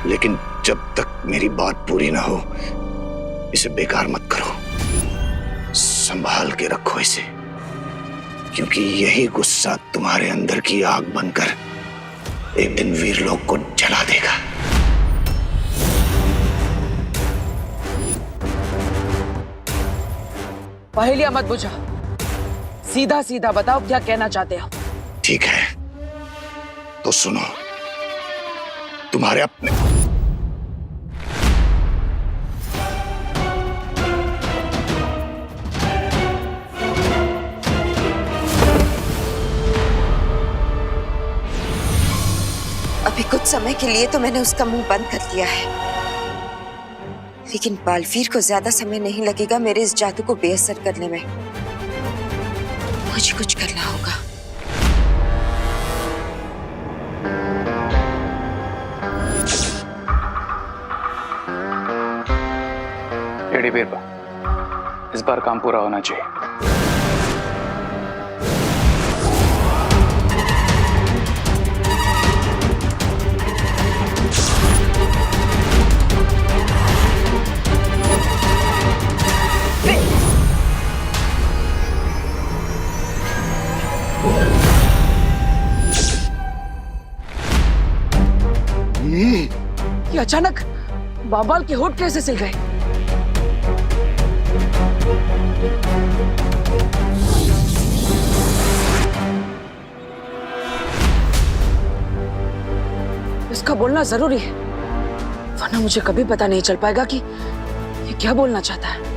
लेकिन जब तक मेरी बात पूरी ना हो इसे बेकार मत करो। संभाल के रखो इसे, क्योंकि यही गुस्सा तुम्हारे अंदर की आग बनकर एक दिन वीरलोक को जला देगा। पहेलियां मत बुझा, सीधा सीधा बताओ क्या कहना चाहते हो। ठीक है तो सुनो। तुम्हारे अपने अभी कुछ समय के लिए तो मैंने उसका मुंह बंद कर दिया है, लेकिन बालवीर को ज्यादा समय नहीं लगेगा मेरे इस जादू को बेअसर करने में। मुझे कुछ करना होगा। लेडी बीरबल, इस बार काम पूरा होना चाहिए। ये अचानक बाबाल के होठ कैसे सिल गए? इसका बोलना जरूरी है, वरना मुझे कभी पता नहीं चल पाएगा कि ये क्या बोलना चाहता है।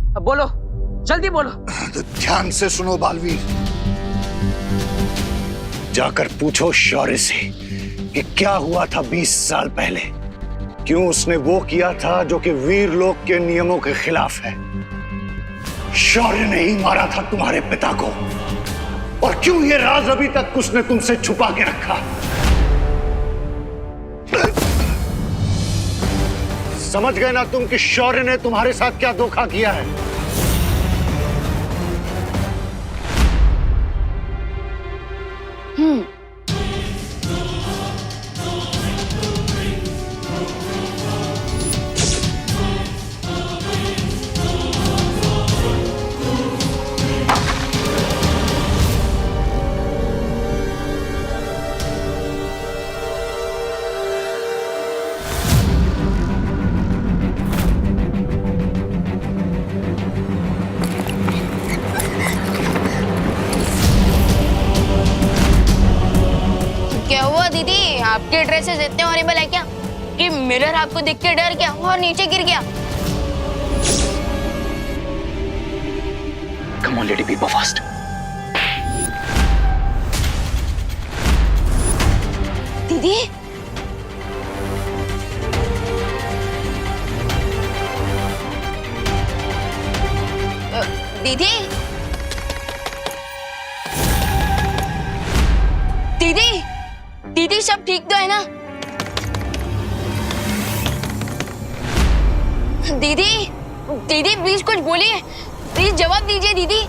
अब बोलो, जल्दी बोलो। तो ध्यान से सुनो बालवीर, जाकर पूछो शौर्य से कि क्या हुआ था 20 साल पहले। क्यों उसने वो किया था जो कि वीरलोक के नियमों के खिलाफ है। शौर्य ने ही मारा था तुम्हारे पिता को, और क्यों ये राज अभी तक उसने तुमसे छुपा के रखा। समझ गए ना तुम कि शौर्य ने तुम्हारे साथ क्या धोखा किया है। क्या हुआ दीदी, आपके ड्रेसेस इतने हॉरिबल है क्या कि मिरर आपको देख के डर गया और नीचे गिर गया? Come on lady Birbal, fast. दीदी, दीदी, दीदी, दीदी सब ठीक तो है ना? दीदी, दीदी प्लीज कुछ बोलिए, प्लीज जवाब दीजिए दीदी।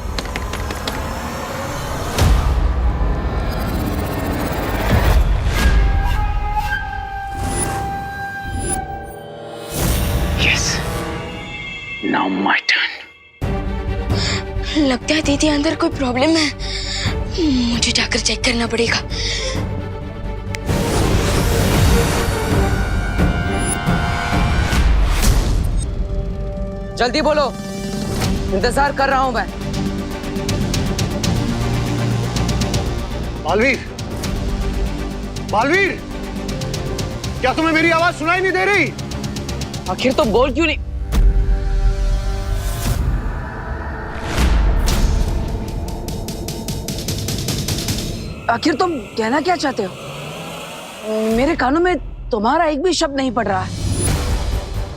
Yes, now my turn. लगता है दीदी अंदर कोई प्रॉब्लम है, मुझे जाकर चेक करना पड़ेगा। जल्दी बोलो, इंतजार कर रहा हूं मैं। बालवीर, बालवीर, क्या तुम्हें मेरी आवाज सुनाई नहीं दे रही? आखिर तुम बोल क्यों नहीं? आखिर तुम कहना क्या चाहते हो? मेरे कानों में तुम्हारा एक भी शब्द नहीं पड़ रहा है।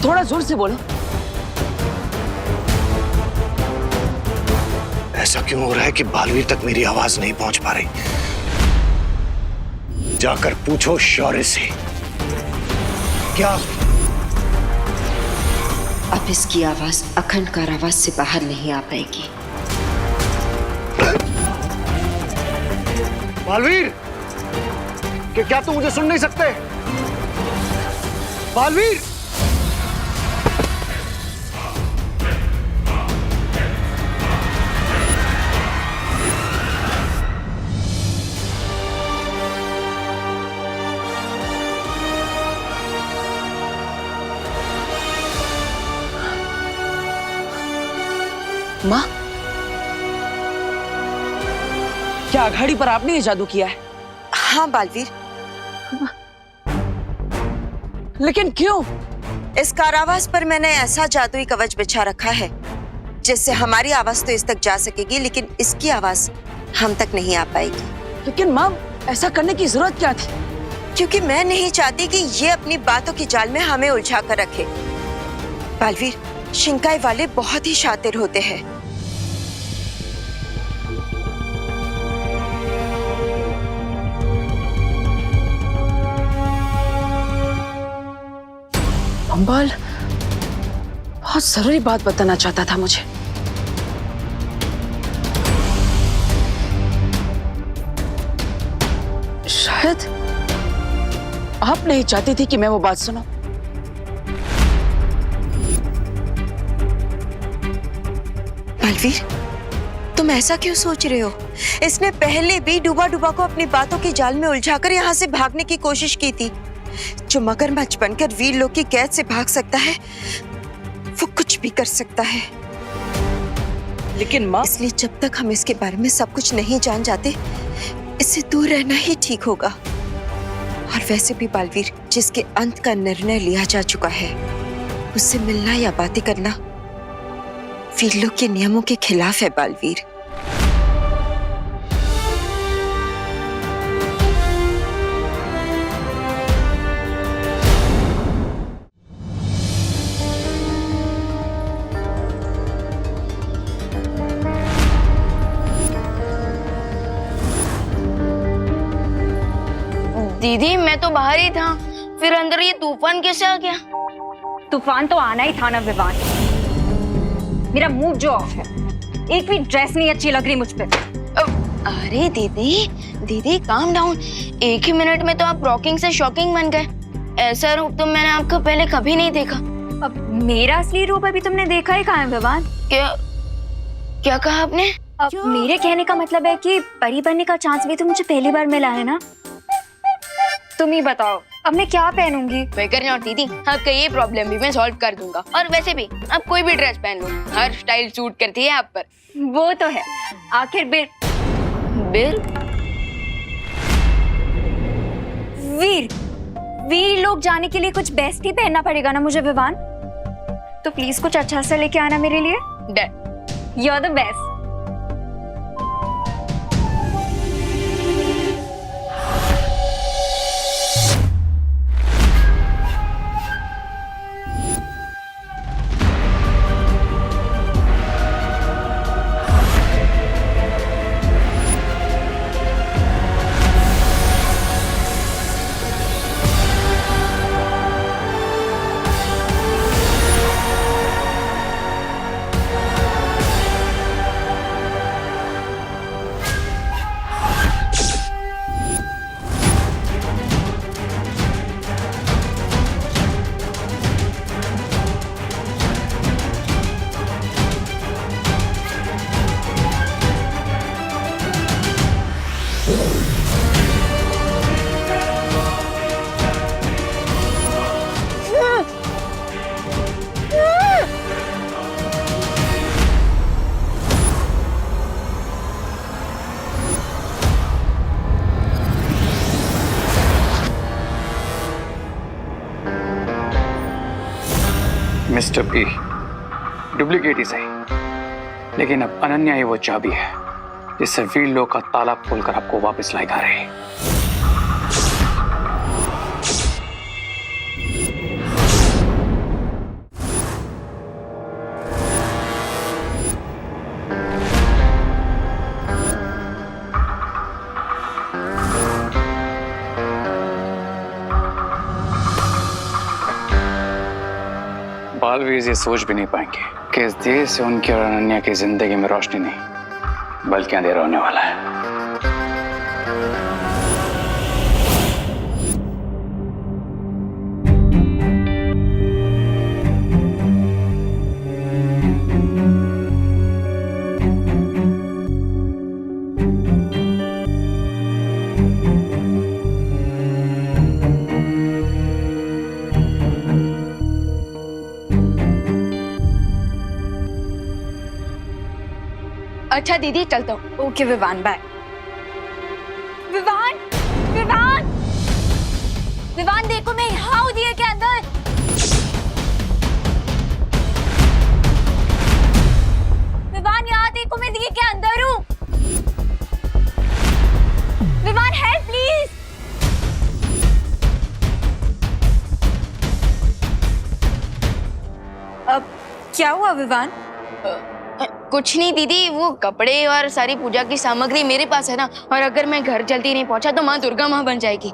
थोड़ा जोर से बोलो। ऐसा क्यों हो रहा है कि बालवीर तक मेरी आवाज नहीं पहुंच पा रही? जाकर पूछो शौर्य से, क्या अब इसकी आवाज अखंड कारावास से बाहर नहीं आ पाएगी। बालवीर, कि क्या तुम मुझे सुन नहीं सकते? बालवीर, माँ, क्या अघाड़ी पर आपने ये जादू किया है? हाँ बालवीर, लेकिन क्यों? इस कारावास पर मैंने ऐसा जादुई कवच बिछा रखा है जिससे हमारी आवाज तो इस तक जा सकेगी, लेकिन इसकी आवाज हम तक नहीं आ पाएगी। लेकिन माँ, ऐसा करने की जरूरत क्या थी? क्योंकि मैं नहीं चाहती कि ये अपनी बातों की जाल में हमें उलझा कर रखे। बालवीर, शिंकाई वाले बहुत ही शातिर होते हैं। अंबाल बहुत जरूरी बात बताना चाहता था मुझे। शायद आप नहीं चाहती थी कि मैं वो बात सुनूं। बालवीर, तुम ऐसा क्यों सोच रहे हो? इसने पहले भी डूबा डूबा को अपनी बातों की जाल में उलझाकर यहाँ से भागने की कोशिश की थी। जो मगरमच्छ बनकर वीर लोग की कैद से भाग सकता है, वो कुछ भी कर सकता है। लेकिन माँ, इसलिए जब तक हम इसके बारे में सब कुछ नहीं जान जाते, इससे दूर रहना ही ठीक होगा। और वैसे भी बालवीर, जिसके अंत का निर्णय लिया जा चुका है, उससे मिलना या बातें करना वीर लोग के नियमों के खिलाफ है। बालवीर, दीदी मैं तो बाहर ही था, फिर अंदर ये तूफान कैसे आ गया? तूफान तो आना ही था ना विवान। मेरा मूड जो ऑफ है, एक भी ड्रेस नहीं अच्छी लग रही मुझ पे। अरे दीदी दीदी काम डाउन, एक ही मिनट में तो आप रॉकिंग से शॉकिंग बन गए। ऐसा रूप तो मैंने आपका पहले कभी नहीं देखा। अब मेरा असली रूप अभी तुमने देखा ही कहाँ है विवान? क्या कहा आपने? अब मेरे कहने का मतलब है कि परी बनने का चांस भी तो मुझे पहली बार मिला है ना। तुम ही बताओ अब मैं क्या पहनूंगी? फिकर नॉट दीदी, आपका ये प्रॉब्लम भी मैं सॉल्व कर दूंगा। और वैसे भी आप कोई भी ड्रेस पहन लो, हर स्टाइल सूट करती है आप पर। वो तो है, आखिर बिल वीर लोग जाने के लिए कुछ बेस्ट ही पहनना पड़ेगा ना मुझे विवान। तो प्लीज कुछ अच्छा सा लेके आना मेरे लिए। Done. You are the best. Mister B, duplicate ही सही, लेकिन अब अनन्या ही वो चाबी है जिससे वीर लोग का ताला खोलकर आपको वापस लाएगा रहे। बालवीर ये सोच भी नहीं पाएंगे कि इस देश से उनकी और अनन्या की जिंदगी में रोशनी नहीं बल्कि अंधेरा होने वाला है। अच्छा दीदी चलता हूँ। Okay Vivaan, bye. विवान, विवान, विवान देखो मैं यहाँ हूँ दिए के अंदर। विवान यहाँ देखो मैं दिए के अंदर हूँ। Vivaan help please. अब क्या हुआ विवान? कुछ नहीं दीदी, वो कपड़े और सारी पूजा की सामग्री मेरे पास है ना, और अगर मैं घर जल्दी नहीं पहुंचा तो माँ दुर्गा माँ बन जाएगी।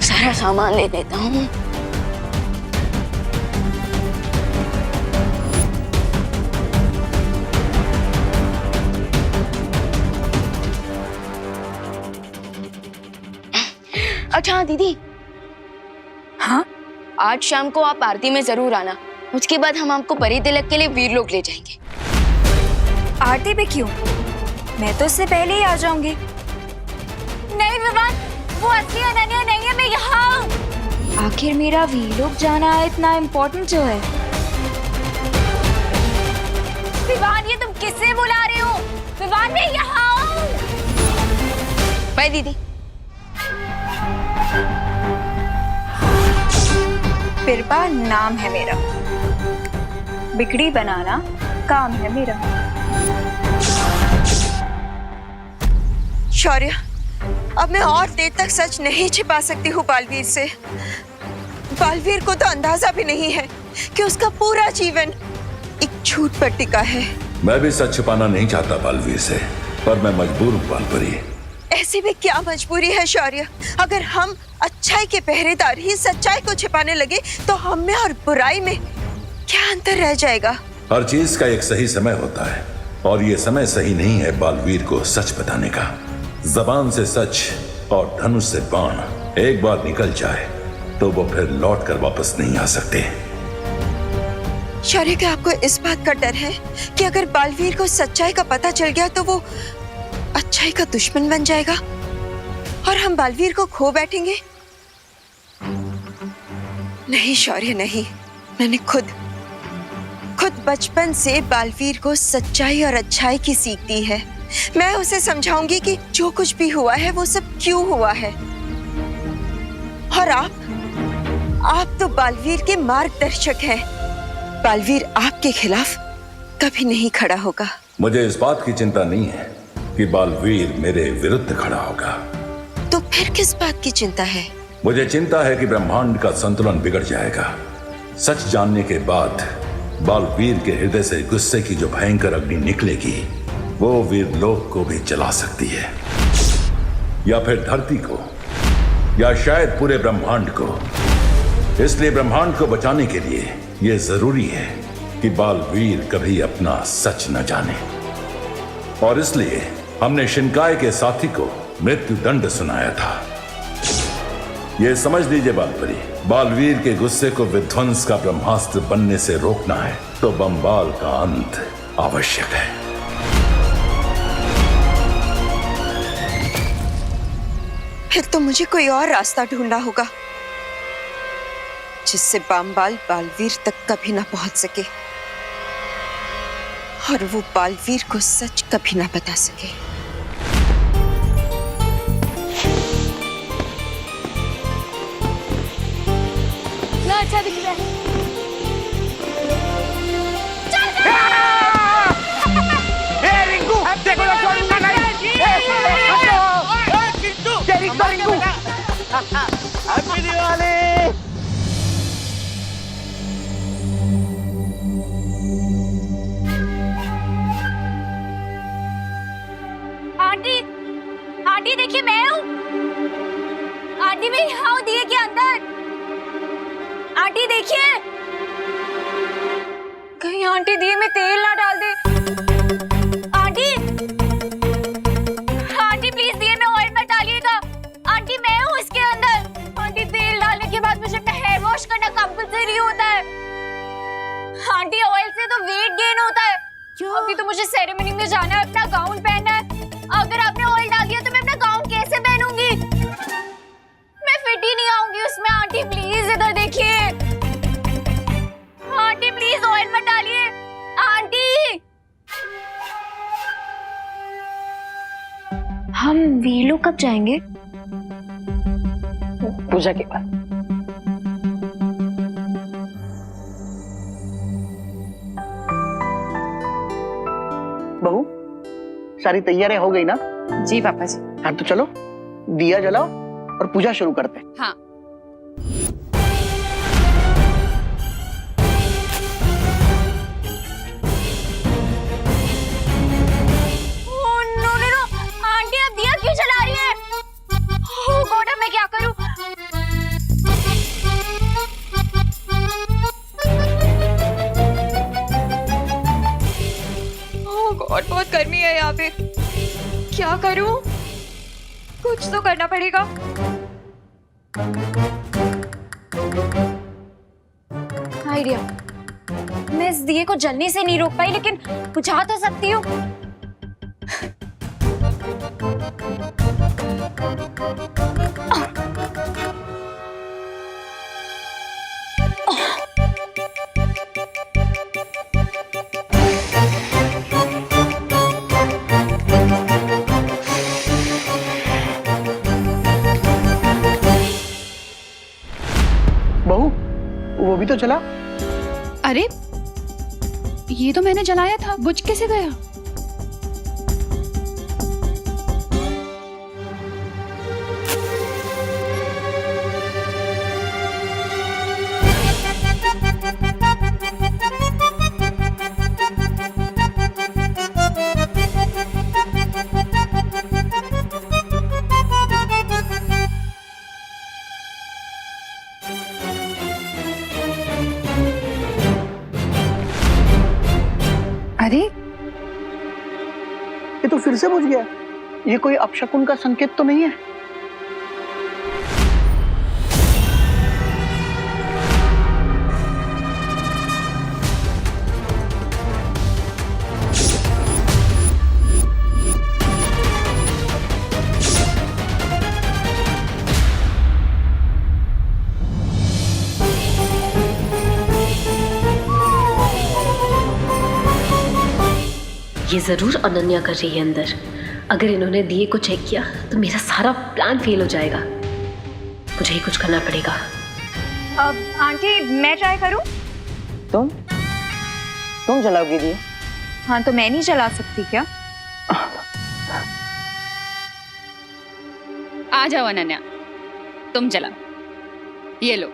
सारा सामान ले लेता हूँ। अच्छा दीदी, हाँ आज शाम को आप आरती में जरूर आना। उसके बाद हम आपको परी तिलक के लिए वीरलोक ले जाएंगे। आरती पे क्यों? मैं तो उससे पहले ही आ जाऊंगी। नहीं विवान, वो असली अनन्या नहीं है, मैं यहाँ हूँ। आखिर मेरा वीरलोक जाना इतना इम्पोर्टेंट जो है। विवान ये तुम किससे बुला रहे हो? विवान मैं यहाँ हूँ। बाय दीदी। बिरबा नाम है मेरा, बिगड़ी बनाना काम है मेरा। शौर्य, अब मैं और देर तक सच नहीं छिपा सकती हूँ बालवीर से। बालवीर को तो अंदाजा भी नहीं है कि उसका पूरा जीवन एक झूठ पर टिका है। मैं भी सच छिपाना नहीं चाहता बालवीर से, पर मैं मजबूर हूँ बालपरी। ऐसी भी क्या मजबूरी है शौर्य? अगर हम अच्छाई के पहरेदार ही सच्चाई को छिपाने लगे तो हम में और बुराई में क्या अंतर रह जाएगा? हर चीज का एक सही समय होता है, और ये समय सही नहीं है बालवीर को सच बताने का। जबान से सच और धनुष से बाण एक बार निकल जाए तो वो फिर लौट कर वापस नहीं आ सकते। शौर्य, क्या आपको इस बात का डर है कि अगर बालवीर को सच्चाई का पता चल गया तो वो अच्छाई का दुश्मन बन जाएगा और हम बालवीर को खो बैठेंगे? नहीं शौर्य, नहीं। मैंने खुद बचपन से बालवीर को सच्चाई और अच्छाई की सीख दी है। मैं उसे समझाऊंगी कि जो कुछ भी हुआ है वो सब क्यों हुआ है। और आप तो बालवीर के मार्गदर्शक हैं। बालवीर आपके खिलाफ कभी नहीं खड़ा होगा। मुझे इस बात की चिंता नहीं है कि बालवीर मेरे विरुद्ध खड़ा होगा। तो फिर किस बात की चिंता है? मुझे चिंता है कि ब्रह्मांड का संतुलन बिगड़ जाएगा। सच जानने के बाद बालवीर के हृदय से गुस्से की जो भयंकर अग्नि निकलेगी वो वीरलोक को भी जला सकती है, या फिर धरती को, या शायद पूरे ब्रह्मांड को। इसलिए ब्रह्मांड को बचाने के लिए यह जरूरी है कि बालवीर कभी अपना सच न जाने। और इसलिए हमने शिनकाय के साथी को मृत्यु दंड सुनाया था। यह समझ लीजिए बालपरी, बालवीर के गुस्से को विध्वंस का ब्रह्मास्त्र बनने से रोकना है तो बंबाल का अंत आवश्यक है। फिर तो मुझे कोई और रास्ता ढूंढना होगा जिससे बंबाल बालवीर तक कभी ना पहुंच सके और वो बालवीर को सच कभी ना बता सके। ना अच्छा दिख रहा है। आंटी देखिए मैं हूँ। आंटी मैं यहाँ हूँ दिए के अंदर। आंटी देखिए, कहीं आंटी दिए में तेल ना डाल दे। आंटी, आंटी प्लीज दिए में ऑयल मत डालिएगा। आंटी मैं हूँ इसके अंदर। आंटी तेल डालने के बाद मुझे अपना हेयर वॉश करना कंपल्सरी होता है। आंटी ऑयल से तो वेट गेन होता है। अभी तो मुझे सेरेमनी में जाना है, अपना गाउन पहनना है। अगर आपने ऑयल डाल दिया तो मैं अपना गाउन कैसे पहनूंगी? मैं फिट ही नहीं आऊंगी उसमें। आंटी प्लीज इधर देखिए। आंटी प्लीज ऑयल मत डालिए। आंटी, हम वीलो कब जाएंगे? पूजा के बाद। बहू, सारी तैयारियां हो गई ना? जी पापा जी। हाँ तो चलो दिया जलाओ और पूजा शुरू करते हैं। हाँ। नो, आंटी अब दिया क्यों जला रही है? ओह गॉड, अब मैं क्या करूं? ओह गॉड, बहुत गर्मी है यहाँ पे। क्या करूं? कुछ तो करना पड़ेगा। आइडिया, मैं इस दिए को जलने से नहीं रोक पाई, लेकिन बुझा तो सकती हूँ। बहू, वो भी तो चला। अरे ये तो मैंने जलाया था, बुझ कैसे गया? अरे ये तो फिर से बुझ गया। ये कोई अपशकुन का संकेत तो नहीं है? ये जरूर अनन्या कर रही है अंदर। अगर इन्होंने दिए को चेक किया तो मेरा सारा प्लान फेल हो जाएगा। मुझे ही कुछ करना पड़ेगा। अब आंटी मैं ट्राई करूं? तुम जलाओगी दिए? हाँ तो मैं नहीं जला सकती क्या? आ जाओ अनन्या, तुम जलाओ। ये लो।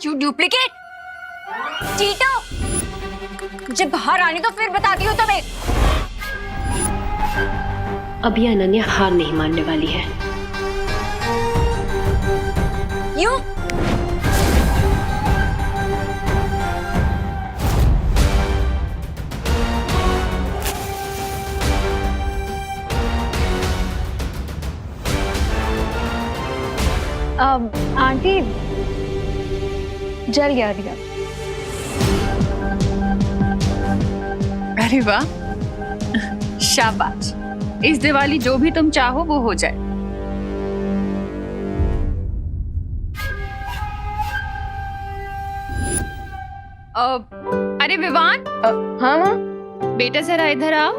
You duplicate! चीटो! मुझे बाहर आने तो फिर बताती हूँ तुम्हें। अब ये अनन्या हार नहीं मानने वाली है। यू आंटी जल गया दिया। अरे वाह, शाबाश। इस दिवाली जो भी तुम चाहो वो हो जाए। अरे विवान। हाँ माँ। बेटा जरा इधर आओ।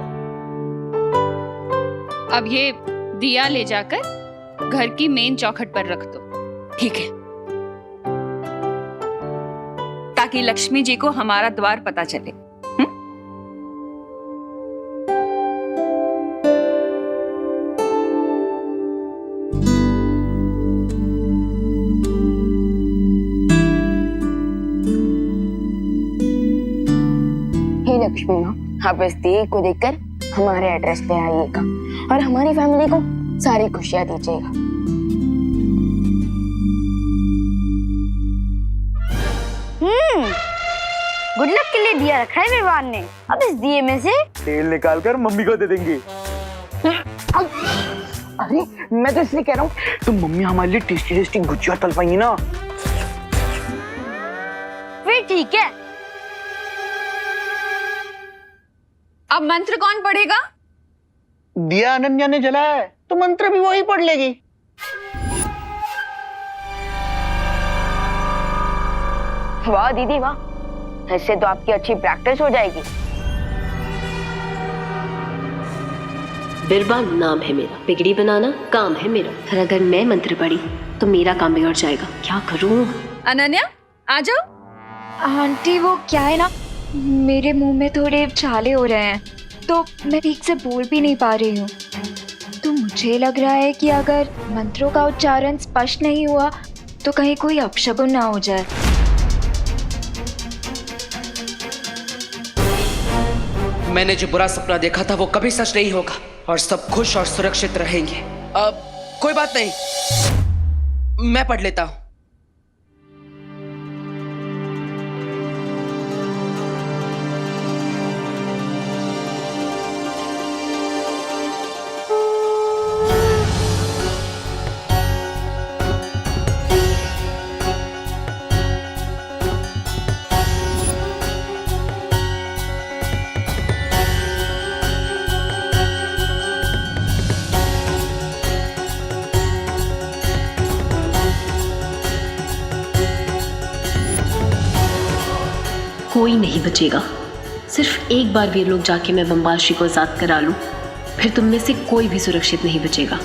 अब ये दिया ले जाकर घर की मेन चौखट पर रख दो। ठीक है, ताकि लक्ष्मी जी को हमारा द्वार पता चले। हे लक्ष्मी माँ, आप इस दिए को देखकर हमारे एड्रेस पे आइएगा और हमारी फैमिली को सारी खुशियां दीजिएगा। गुड लक के लिए दिया रखा है मेहमान ने। अब इस दिए में से तेल निकाल कर मम्मी को दे देंगे। अरे मैं तो इसलिए कह रहा हूँ, तो मम्मी हमारे लिए टेस्टी टेस्टी गुजिया तल पाएंगी ना। फिर ठीक है। अब मंत्र कौन पढ़ेगा? दिया अनन्या ने जलाया है तो मंत्र भी वही पढ़ लेगी। वाह दीदी वाह, इससे तो आपकी अच्छी प्रैक्टिस हो जाएगी। बिरबान नाम है मेरा, बिगड़ी बनाना काम है मेरा। फिर अगर मैं मंत्र पढ़ी तो मेरा काम बिगड़ जाएगा, क्या करूं? अनन्या आ जाओ। आंटी वो क्या है ना, मेरे मुंह में थोड़े छाले हो रहे हैं तो मैं ठीक से बोल भी नहीं पा रही हूँ। तो मुझे लग रहा है कि अगर मंत्रों का उच्चारण स्पष्ट नहीं हुआ तो कहीं कोई अपशगुन ना हो जाए। मैंने जो बुरा सपना देखा था वो कभी सच नहीं होगा और सब खुश और सुरक्षित रहेंगे। अब कोई बात नहीं, मैं पढ़ लेता हूं। कोई नहीं बचेगा। सिर्फ एक बार वीर लोग जाके मैं बम्बाशी को आजाद करा लूं, फिर तुम में से कोई भी सुरक्षित नहीं बचेगा।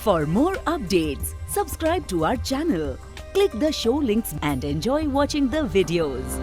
For more updates, subscribe to our channel, click the show links and enjoy watching the videos.